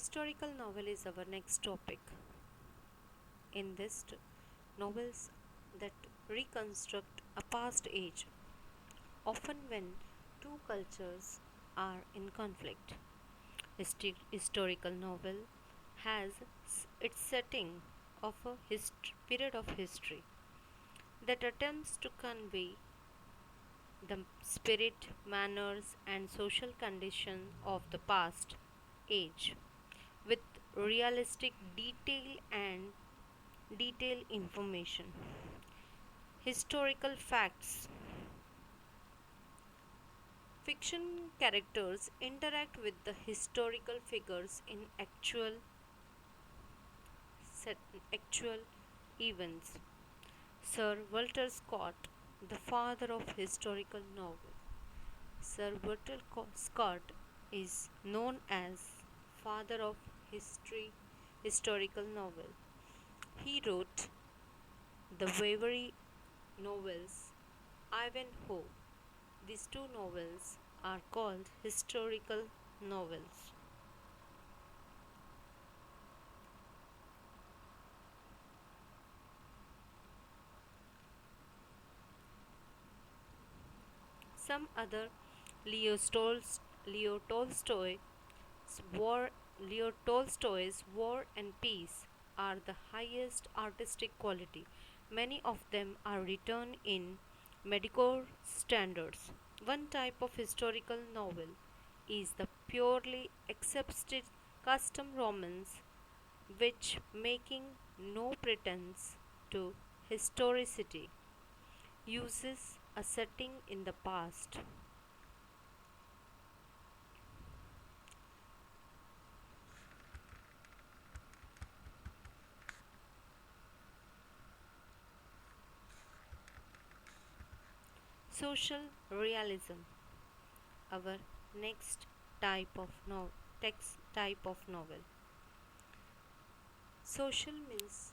Historical novel is our next topic. In this, novels that reconstruct a past age, often when two cultures are in conflict. Historical novel has its setting of a period of history that attempts to convey the spirit, manners, and social condition of the past age with realistic detail information. Historical facts. Fiction characters interact with the historical figures in actual events. Sir Walter Scott, the father of historical novel. Sir Walter Scott is known as father of historical novel. He wrote the Waverley novels Ivanhoe. These two novels are called historical novels. Some other Leo, Leo Tolstoy's War Leo Tolstoy's War and Peace are the highest artistic quality. Many of them are written in mediocre standards. One type of historical novel is the purely accepted custom romance, which, making no pretense to historicity, uses a setting in the past. Social realism, our next text type of novel. Social means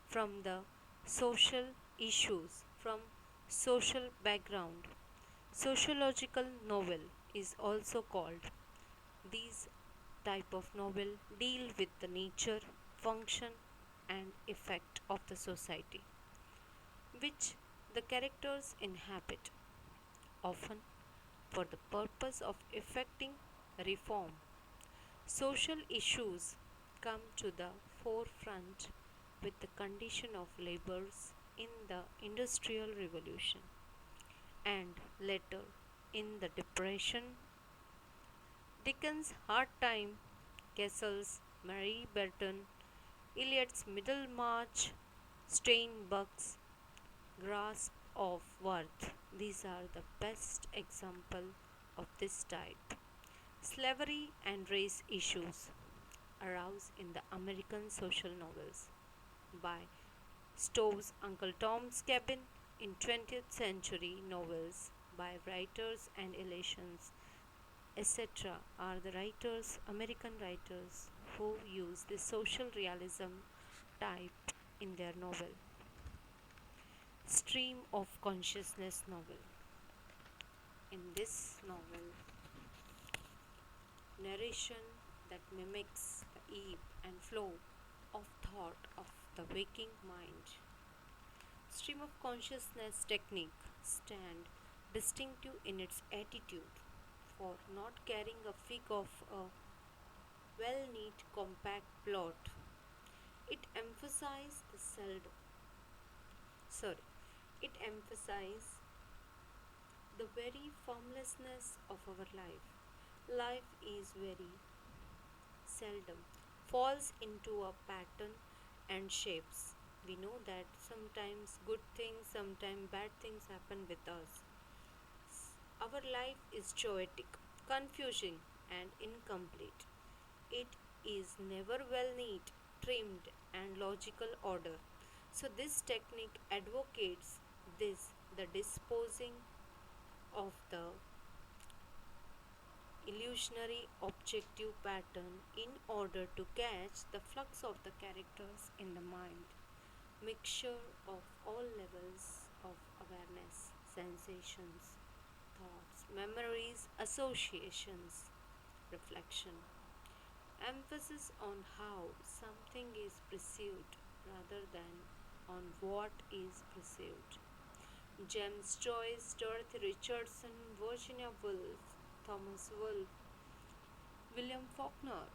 from the social issues, from social background. Sociological novel is also called. These type of novel deal with the nature, function and effect of the society which the characters inhabit, often for the purpose of effecting reform. Social issues come to the forefront with the condition of laborers in the Industrial Revolution and later in the Depression. Dickens' Hard Time, Castle's Mary Burton, Eliot's Middlemarch, Steinbeck's Grasp of Worth. These are the best example of this type. Slavery and race issues arouse in the American social novels by Stowe's Uncle Tom's Cabin in 20th century novels by writers and elations, etc. are the American writers who use the social realism type in their novel. Stream of consciousness novel. In this novel, narration that mimics the ebb and flow of thought of the waking mind. Stream of consciousness technique stand distinctive in its attitude for not carrying a fig of a well-knit compact plot. It emphasizes the it emphasizes the very formlessness of our life. Life is very seldom falls into a pattern and shapes. We know that sometimes good things, sometimes bad things happen with us. Our life is chaotic, confusing, and incomplete. It is never well knit, trimmed, and logical order. So, this technique advocates the disposing of the illusionary objective pattern in order to catch the flux of the characters in the mind. Mixture of all levels of awareness, sensations, thoughts, memories, associations, reflection. Emphasis on how something is perceived rather than on what is perceived. James Joyce, Dorothy Richardson, Virginia Woolf, Thomas Wolfe, William Faulkner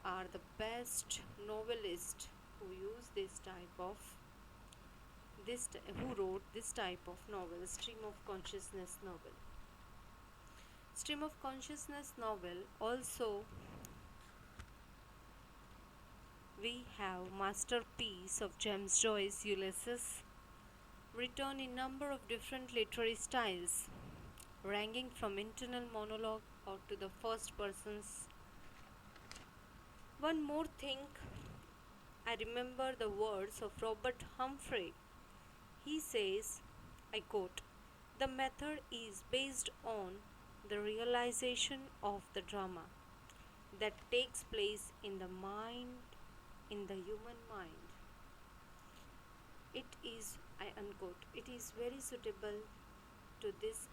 are the best novelists who use who wrote this type of novel, stream of consciousness novel. Stream of consciousness novel also we have masterpiece of James Joyce, Ulysses, written in number of different literary styles, ranging from internal monologue or to the first persons. One more thing, I remember the words of Robert Humphrey. He says, I quote, the method is based on the realization of the drama that takes place in the mind, in the human mind. It is, I unquote, it is very suitable to this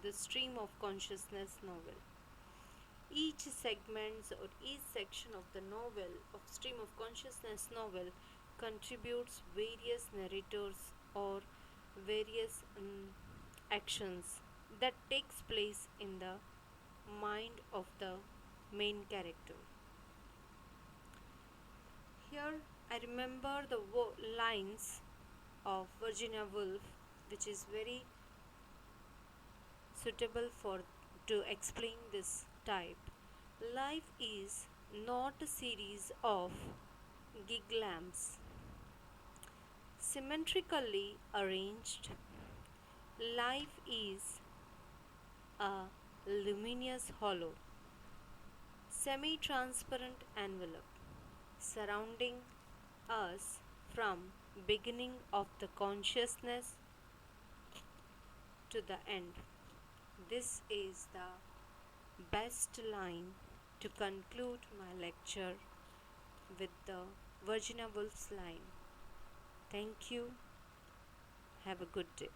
the stream of consciousness novel. Each segment or each section of the novel, of stream of consciousness novel, contributes various narrators or various actions that takes place in the mind of the main character. Here I remember the lines of Virginia Woolf, which is very suitable for to explain this type. Life is not a series of gig lamps symmetrically arranged. Life is a luminous hollow, semi-transparent envelope surrounding us from beginning of the consciousness to the end. This is the best line to conclude my lecture with the Virginia Woolf's line. Thank you. Have a good day.